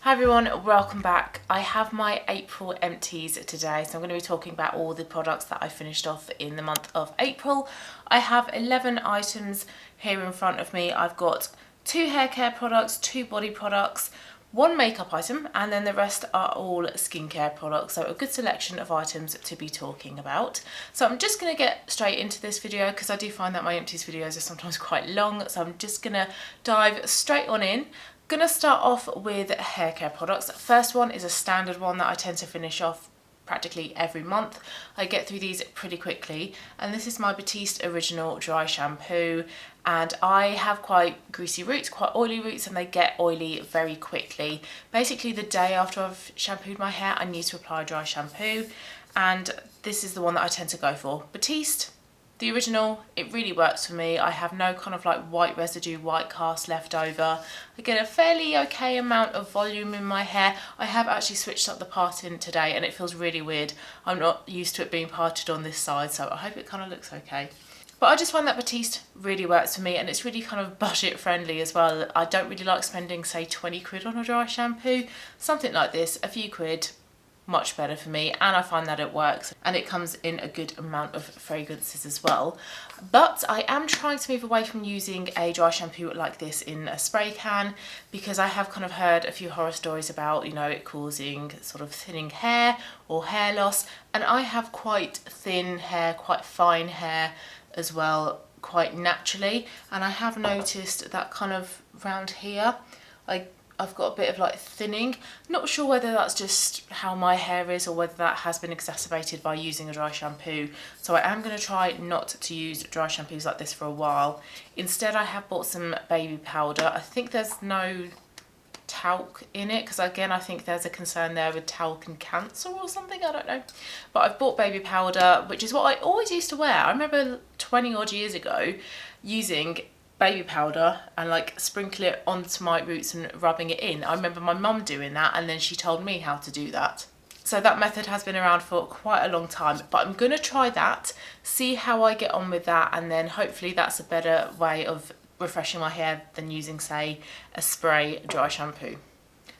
Hi everyone, welcome back. I have my April empties today, so I'm going to be talking about all the products that I finished off in the month of April. I have 11 items here in front of me. I've got 2 hair care products, 2 body products, 1 makeup item, and then the rest are all skincare products. So a good selection of items to be talking about. So I'm just going to get straight into this video because I do find that my empties videos are sometimes quite long. So I'm just going to dive straight on in. Gonna start off with hair care products. First one is a standard one that I tend to finish off practically every month. I get through these pretty quickly, and this is my Batiste Original Dry Shampoo, and I have quite greasy roots, quite oily roots, and they get oily very quickly. Basically the day after I've shampooed my hair I need to apply dry shampoo, and this is the one that I tend to go for. Batiste, the original, it really works for me. I have no kind of like white residue, white cast left over. I get a fairly okay amount of volume in my hair. I have actually switched up the parting today and it feels really weird. I'm not used to it being parted on this side, so I hope it kind of looks okay. But I just find that Batiste really works for me, and it's really kind of budget friendly as well. I don't really like spending say 20 quid on a dry shampoo. Something like this, a few quid, much better for me, and I find that it works, and it comes in a good amount of fragrances as well. But I am trying to move away from using a dry shampoo like this in a spray can, because I have kind of heard a few horror stories about, you know, it causing sort of thinning hair or hair loss, and I have quite thin hair, quite fine hair as well, quite naturally, and I have noticed that kind of round here I've got a bit of like thinning. Not sure whether that's just how my hair is or whether that has been exacerbated by using a dry shampoo. So I am going to try not to use dry shampoos like this for a while. Instead I have bought some baby powder. I think there's no talc in it because again I think there's a concern there with talc and cancer or something, I don't know. But I've bought baby powder, which is what I always used to wear. I remember 20 odd years ago using baby powder and like sprinkle it onto my roots and rubbing it in. I remember my mum doing that, and then she told me how to do that. So that method has been around for quite a long time, but I'm gonna try that, see how I get on with that, and then hopefully that's a better way of refreshing my hair than using say a spray dry shampoo.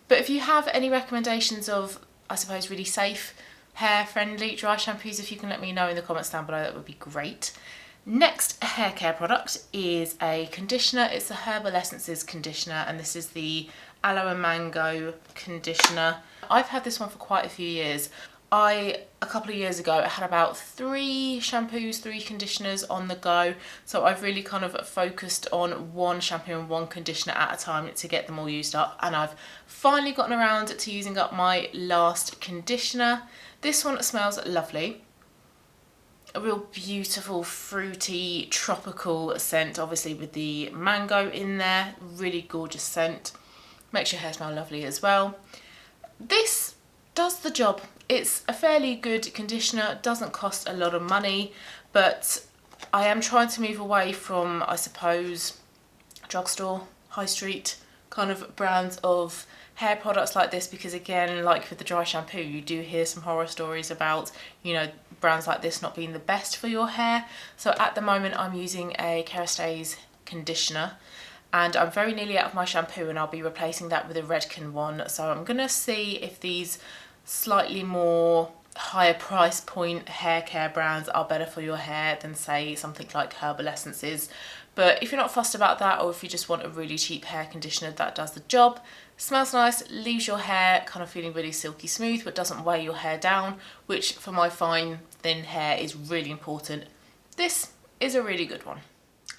But if you have any recommendations of, I suppose, really safe hair friendly dry shampoos, if you can let me know in the comments down below, that would be great. Next hair care product is a conditioner. It's the Herbal Essences conditioner, and this is the Aloe and Mango conditioner. I've had this one for quite a few years. A couple of years ago, I had about 3 shampoos, 3 conditioners on the go. So I've really kind of focused on 1 shampoo and 1 conditioner at a time to get them all used up. And I've finally gotten around to using up my last conditioner. This one smells lovely. A real beautiful, fruity, tropical scent, obviously with the mango in there. Really gorgeous scent. Makes your hair smell lovely as well. This does the job. It's a fairly good conditioner. Doesn't cost a lot of money, but I am trying to move away from, I suppose, drugstore, high street kind of brands of hair products like this, because again, like with the dry shampoo, you do hear some horror stories about, you know, brands like this not being the best for your hair. So at the moment I'm using a Kerastase conditioner, and I'm very nearly out of my shampoo, and I'll be replacing that with a Redken one. So I'm gonna see if these slightly more higher price point hair care brands are better for your hair than say something like Herbal Essences. But if you're not fussed about that, or if you just want a really cheap hair conditioner that does the job, smells nice, leaves your hair kind of feeling really silky smooth, but doesn't weigh your hair down, which for my fine thin hair is really important. This is a really good one.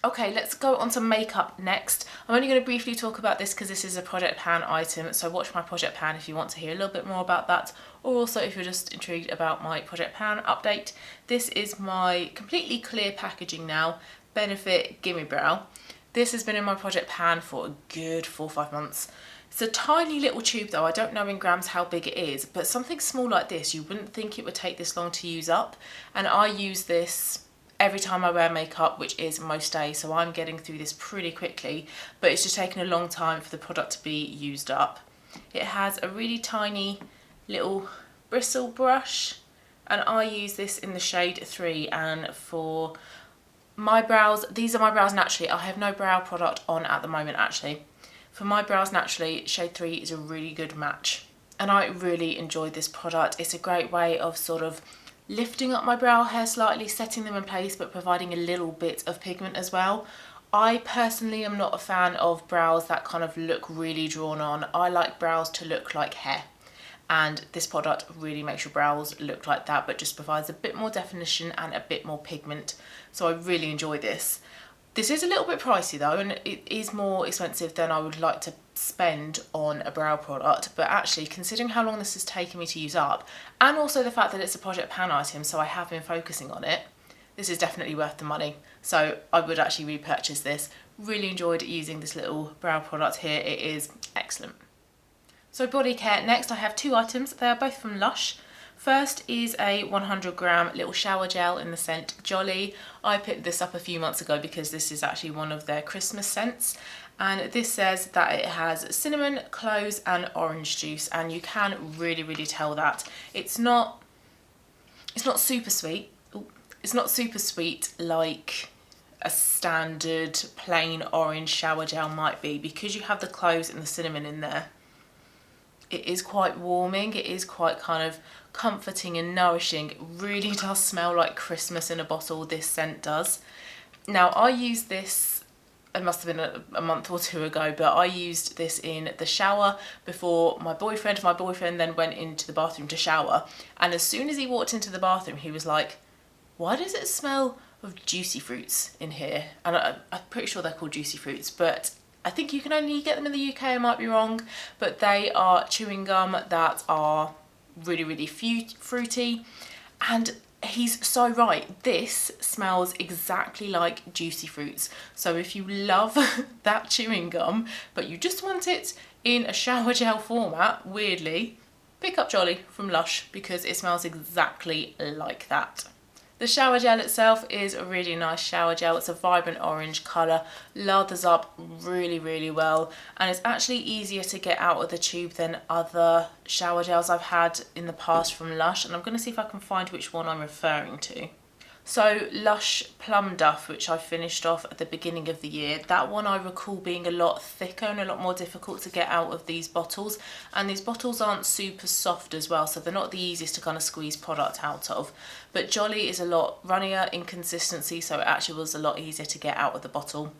Okay, let's go on to makeup next. I'm only going to briefly talk about this because this is a Project Pan item, so watch my Project Pan if you want to hear a little bit more about that, or also if you're just intrigued about my Project Pan update. This is my completely clear packaging now, Benefit Gimme Brow. This has been in my Project Pan for a good 4 or 5 months. It's a tiny little tube though, I don't know in grams how big it is, but something small like this, you wouldn't think it would take this long to use up, and I use this every time I wear makeup, which is most days, so I'm getting through this pretty quickly, but it's just taken a long time for the product to be used up. It has a really tiny little bristle brush, and I use this in the shade 3, and for my brows, these are my brows naturally. I have no brow product on at the moment actually. For my brows naturally, shade 3 is a really good match. And I really enjoyed this product. It's a great way of sort of lifting up my brow hair slightly, setting them in place, but providing a little bit of pigment as well. I personally am not a fan of brows that kind of look really drawn on. I like brows to look like hair. And this product really makes your brows look like that, but just provides a bit more definition and a bit more pigment. So I really enjoy this. This is a little bit pricey though, and it is more expensive than I would like to spend on a brow product, but actually considering how long this has taken me to use up, and also the fact that it's a Project Pan item, so I have been focusing on it, this is definitely worth the money. So I would actually repurchase this. Really enjoyed using this little brow product here. It is excellent. So body care, next I have 2 items. They are both from Lush. First is a 100g little shower gel in the scent Jolly. I picked this up a few months ago because this is actually one of their Christmas scents. And this says that it has cinnamon, cloves and orange juice, and you can really tell that. It's not super sweet. It's not super sweet like a standard plain orange shower gel might be, because you have the cloves and the cinnamon in there. It is quite warming, it is quite kind of comforting and nourishing. It really does smell like Christmas in a bottle, this scent does. Now I used this, it must have been a month or 2 ago, but I used this in the shower before my boyfriend then went into the bathroom to shower, and as soon as he walked into the bathroom he was like, why does it smell of juicy fruits in here? And I'm pretty sure they're called juicy fruits, but I think you can only get them in the UK, I might be wrong, but they are chewing gum that are really fruity, and he's so right. This smells exactly like juicy fruits. So if you love that chewing gum, but you just want it in a shower gel format, weirdly, pick up Jolly from Lush because it smells exactly like that. The shower gel itself is a really nice shower gel. It's a vibrant orange colour, lathers up really well, and it's actually easier to get out of the tube than other shower gels I've had in the past from Lush, and I'm going to see if I can find which one I'm referring to. So Lush Plum Duff, which I finished off at the beginning of the year, that one I recall being a lot thicker and a lot more difficult to get out of these bottles, and these bottles aren't super soft as well, so they're not the easiest to kind of squeeze product out of. But Jolly is a lot runnier in consistency, so it actually was a lot easier to get out of the bottle.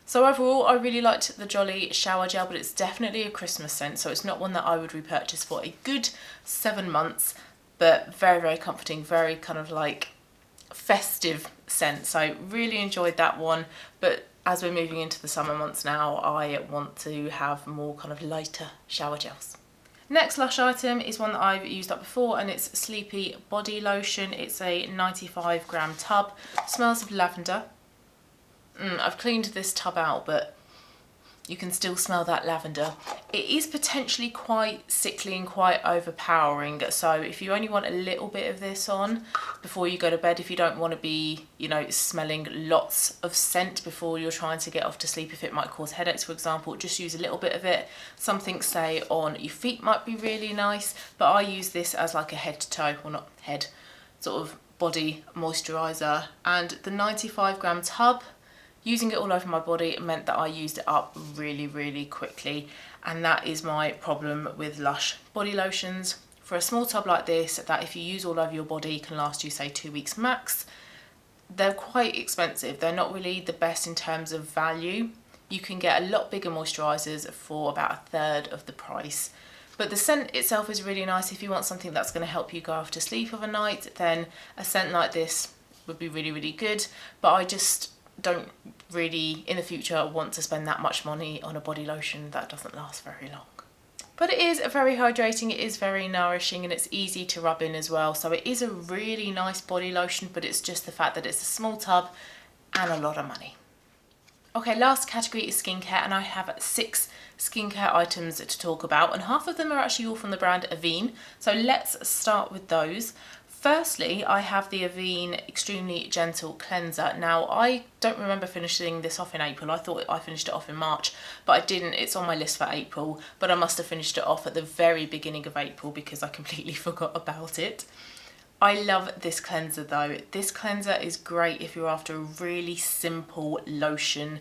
So overall, I really liked the Jolly shower gel, but it's definitely a Christmas scent, so it's not one that I would repurchase for a good 7 months, but very comforting, very kind of like festive scent. So really enjoyed that one, but as we're moving into the summer months now, I want to have more kind of lighter shower gels. Next Lush item is one that I've used up before, and it's Sleepy Body Lotion. It's a 95g tub, smells of lavender. I've cleaned this tub out, but you can still smell that lavender. It is potentially quite sickly and quite overpowering, so if you only want a little bit of this on before you go to bed, if you don't want to be, you know, smelling lots of scent before you're trying to get off to sleep, if it might cause headaches for example, just use a little bit of it. Something say on your feet might be really nice, but I use this as like a head to toe, well not head, sort of body moisturiser. And the 95g tub, using it all over my body meant that I used it up really quickly, and that is my problem with Lush body lotions. For a small tub like this, that if you use all over your body can last you say 2 weeks max. They're quite expensive, they're not really the best in terms of value. You can get a lot bigger moisturisers for about 1/3 of the price. But the scent itself is really nice. If you want something that's going to help you go off to sleep overnight, then a scent like this would be really good, but I just don't really in the future want to spend that much money on a body lotion that doesn't last very long. But it is very hydrating, it is very nourishing, and it's easy to rub in as well. So it is a really nice body lotion, but it's just the fact that it's a small tub and a lot of money. Okay, last category is skincare, and I have 6 skincare items to talk about, and half of them are actually all from the brand Avene. So let's start with those. Firstly, I have the Avene Extremely Gentle Cleanser. Now, I don't remember finishing this off in April. I thought I finished it off in March, but I didn't. It's on my list for April, but I must have finished it off at the very beginning of April because I completely forgot about it. I love this cleanser though. This cleanser is great if you're after a really simple lotion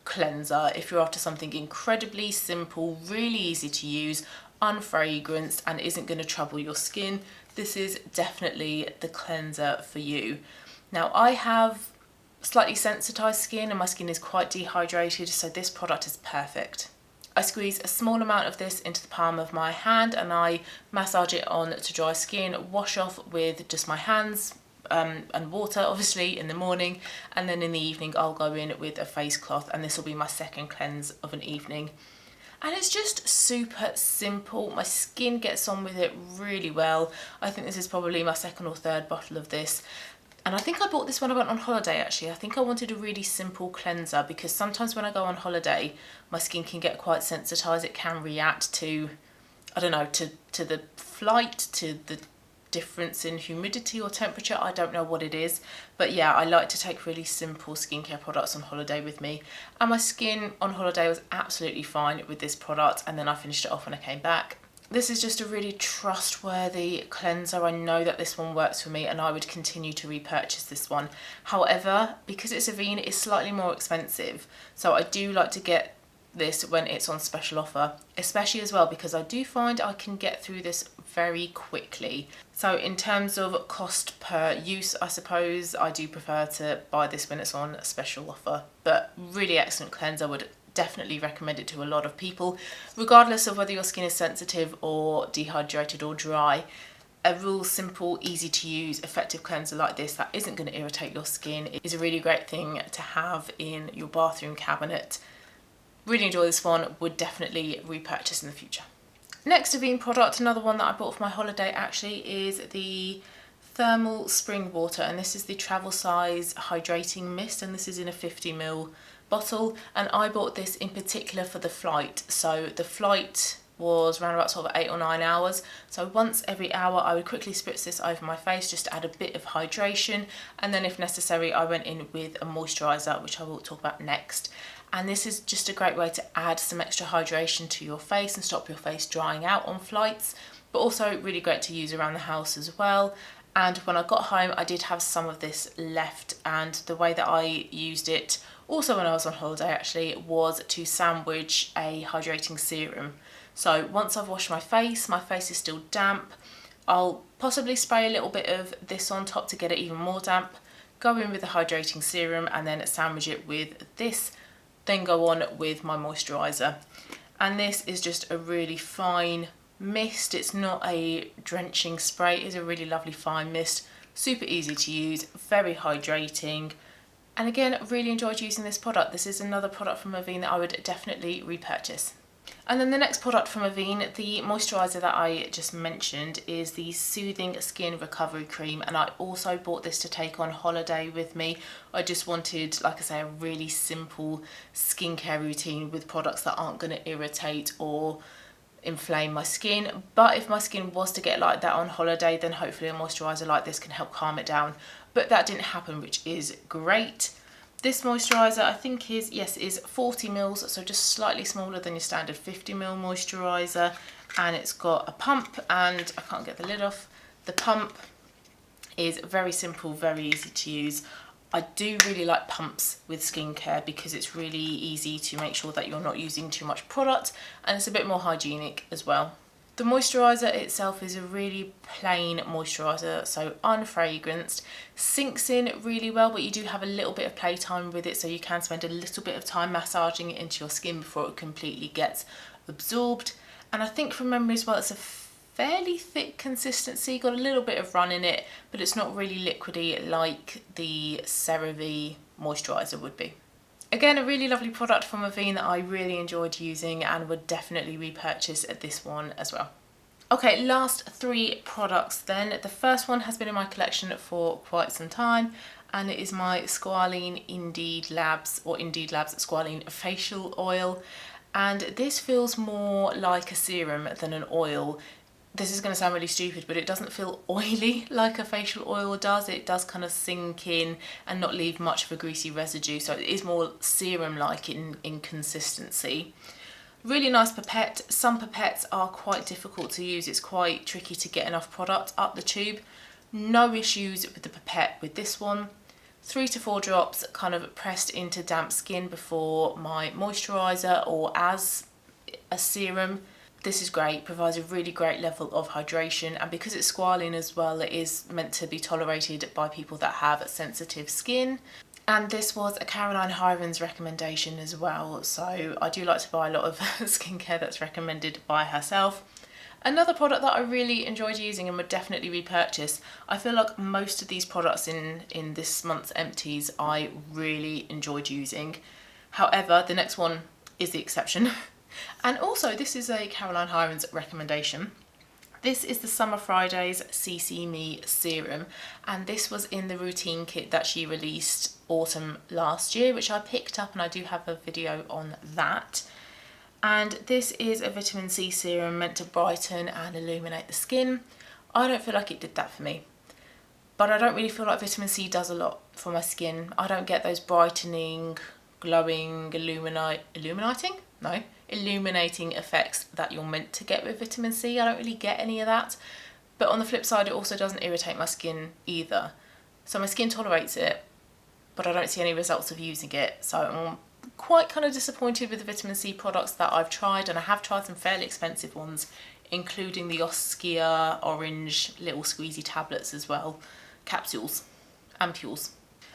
cleanser. If you're after something incredibly simple, really easy to use, unfragranced, and isn't going to trouble your skin, this is definitely the cleanser for you. Now, I have slightly sensitized skin and my skin is quite dehydrated, so this product is perfect. I squeeze a small amount of this into the palm of my hand and I massage it on to dry skin, wash off with just my hands and water obviously in the morning, and then in the evening I'll go in with a face cloth, and this will be my second cleanse of an evening. And it's just super simple. My skin gets on with it really well. I think this is probably my second or third bottle of this. And I think I bought this when I went on holiday actually. I think I wanted a really simple cleanser because sometimes when I go on holiday, my skin can get quite sensitized. It can react to, I don't know, to the flight, to the difference in humidity or temperature. I don't know what it is. But yeah, I like to take really simple skincare products on holiday with me. And my skin on holiday was absolutely fine with this product. And then I finished it off when I came back. This is just a really trustworthy cleanser. I know that this one works for me and I would continue to repurchase this one. However, because it's Avene, it's slightly more expensive. So I do like to get this when it's on special offer, especially as well because I do find I can get through this very quickly. So in terms of cost per use, I suppose I do prefer to buy this when it's on special offer. But really excellent cleanser, would definitely recommend it to a lot of people, regardless of whether your skin is sensitive or dehydrated or dry. A real simple, easy to use, effective cleanser like this that isn't going to irritate your skin is a really great thing to have in your bathroom cabinet. Really enjoy this one, would definitely repurchase in the future. Next Avene product, another one that I bought for my holiday actually, is the Thermal Spring Water, and this is the travel size hydrating mist, and this is in a 50ml bottle, and I bought this in particular for the flight. So the flight was around about sort of 8 or 9 hours, so once every hour I would quickly spritz this over my face just to add a bit of hydration, and then if necessary I went in with a moisturiser, which I will talk about next. And this is just a great way to add some extra hydration to your face and stop your face drying out on flights, but also really great to use around the house as well. And when I got home I did have some of this left, and the way that I used it also when I was on holiday actually was to sandwich a hydrating serum. So once I've washed my face is still damp, I'll possibly spray a little bit of this on top to get it even more damp, go in with the hydrating serum and then sandwich it with this, then go on with my moisturiser. And this is just a really fine mist. It's not a drenching spray, it's a really lovely fine mist, super easy to use, very hydrating. And again, really enjoyed using this product. This is another product from Avene that I would definitely repurchase. And then the next product from Avene, the moisturiser that I just mentioned, is the Soothing Skin Recovery Cream, and I also bought this to take on holiday with me. I just wanted, like I say, a really simple skincare routine with products that aren't going to irritate or inflame my skin. But if my skin was to get like that on holiday, then hopefully a moisturiser like this can help calm it down. But that didn't happen, which is great. This moisturiser I think is 40ml, so just slightly smaller than your standard 50ml moisturiser, and it's got a pump, and I can't get the lid off. The pump is very simple, very easy to use. I do really like pumps with skincare because it's really easy to make sure that you're not using too much product, and it's a bit more hygienic as well. The moisturiser itself is a really plain moisturiser, so unfragranced, sinks in really well, but you do have a little bit of playtime with it, so you can spend a little bit of time massaging it into your skin before it completely gets absorbed. And I think from memory as well, it's a fairly thick consistency, got a little bit of run in it, but it's not really liquidy like the CeraVe moisturiser would be. Again, a really lovely product from Avene that I really enjoyed using and would definitely repurchase at this one as well. Okay, last 3 products then. The first one has been in my collection for quite some time, and it is my Squalene Indeed Labs Squalene Facial Oil. And this feels more like a serum than an oil. This is going to sound really stupid, but it doesn't feel oily like a facial oil does. It does kind of sink in and not leave much of a greasy residue, so it is more serum-like in consistency. Really nice pipette. Some pipettes are quite difficult to use. It's quite tricky to get enough product up the tube. No issues with the pipette with this one. 3 to 4 drops kind of pressed into damp skin before my moisturiser or as a serum. This is great, provides a really great level of hydration, and because it's squalene as well, it is meant to be tolerated by people that have sensitive skin. And this was a Caroline Hirons recommendation as well, so I do like to buy a lot of skincare that's recommended by herself. Another product that I really enjoyed using and would definitely repurchase, I feel like most of these products in this month's Empties I really enjoyed using. However, the next one is the exception. And also, this is a Caroline Hirons recommendation. This is the Summer Fridays CC Me Serum, and this was in the routine kit that she released autumn last year, which I picked up, and I do have a video on that. And this is a vitamin C serum meant to brighten and illuminate the skin. I don't feel like it did that for me, but I don't really feel like vitamin C does a lot for my skin. I don't get those brightening, glowing, illuminating effects that you're meant to get with vitamin C. I don't really get any of that. But on the flip side, it also doesn't irritate my skin either. So my skin tolerates it, but I don't see any results of using it. So I'm quite kind of disappointed with the vitamin C products that I've tried, and I have tried some fairly expensive ones, including the Oskia orange little squeezy tablets as well, capsules, ampules.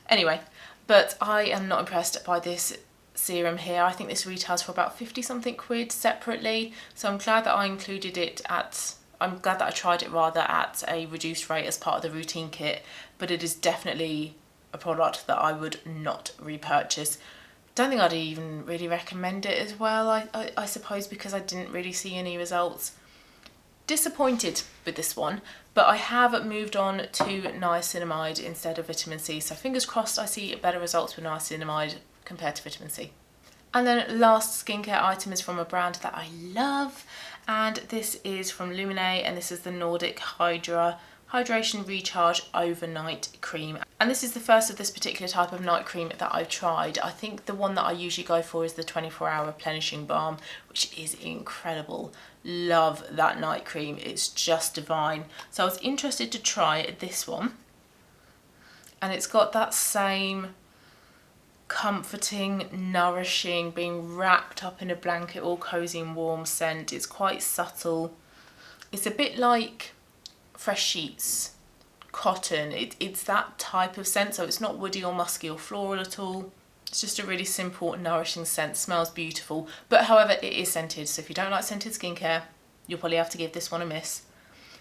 Anyway, but I am not impressed by this serum here. I think this retails for about 50 something quid separately, so I'm glad that I included it I'm glad that I tried it rather at a reduced rate as part of the routine kit, but it is definitely a product that I would not repurchase. Don't think I'd even really recommend it as well, I suppose, because I didn't really see any results. Disappointed with this one, but I have moved on to niacinamide instead of vitamin C, so fingers crossed I see better results with niacinamide compared to vitamin C. And then last skincare item is from a brand that I love, and this is from Lumene, and this is the Nordic Hydration Recharge Overnight Cream. And this is the first of this particular type of night cream that I've tried. I think the one that I usually go for is the 24-hour replenishing balm, which is incredible. Love that night cream, it's just divine. So I was interested to try this one, and it's got that same comforting, nourishing, being wrapped up in a blanket, all cozy and warm scent. It's quite subtle. It's a bit like fresh sheets, cotton. It's that type of scent, so it's not woody or musky or floral at all. It's just a really simple, nourishing scent. Smells beautiful, but however, it is scented, so if you don't like scented skincare, you'll probably have to give this one a miss.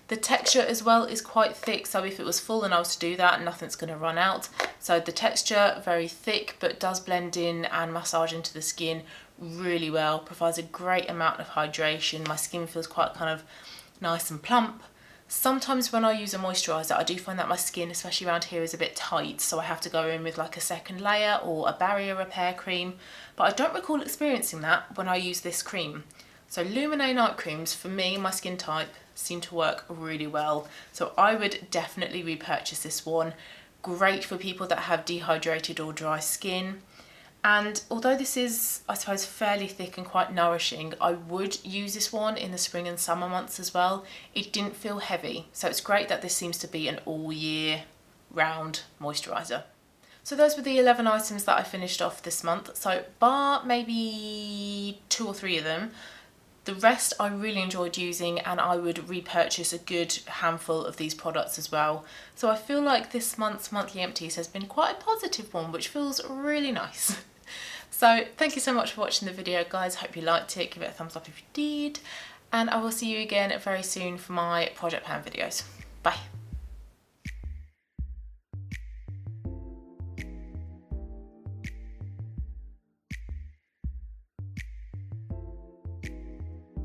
The texture as well is quite thick, so if it was full and I was to do that, nothing's going to run out. So the texture, very thick, but does blend in and massage into the skin really well. Provides a great amount of hydration. My skin feels quite kind of nice and plump. Sometimes when I use a moisturiser, I do find that my skin, especially around here, is a bit tight, so I have to go in with like a second layer or a barrier repair cream. But I don't recall experiencing that when I use this cream. So Lumene night creams, for me, my skin type, seem to work really well. So I would definitely repurchase this one. Great for people that have dehydrated or dry skin. And although this is, I suppose, fairly thick and quite nourishing, I would use this one in the spring and summer months as well. It didn't feel heavy, so it's great that this seems to be an all year round moisturiser. So those were the 11 items that I finished off this month. So bar maybe 2 or 3 of them, the rest I really enjoyed using, and I would repurchase a good handful of these products as well. So I feel like this month's monthly empties has been quite a positive one, which feels really nice. So thank you so much for watching the video, guys. Hope you liked it. Give it a thumbs up if you did, and I will see you again very soon for my project plan videos. Bye.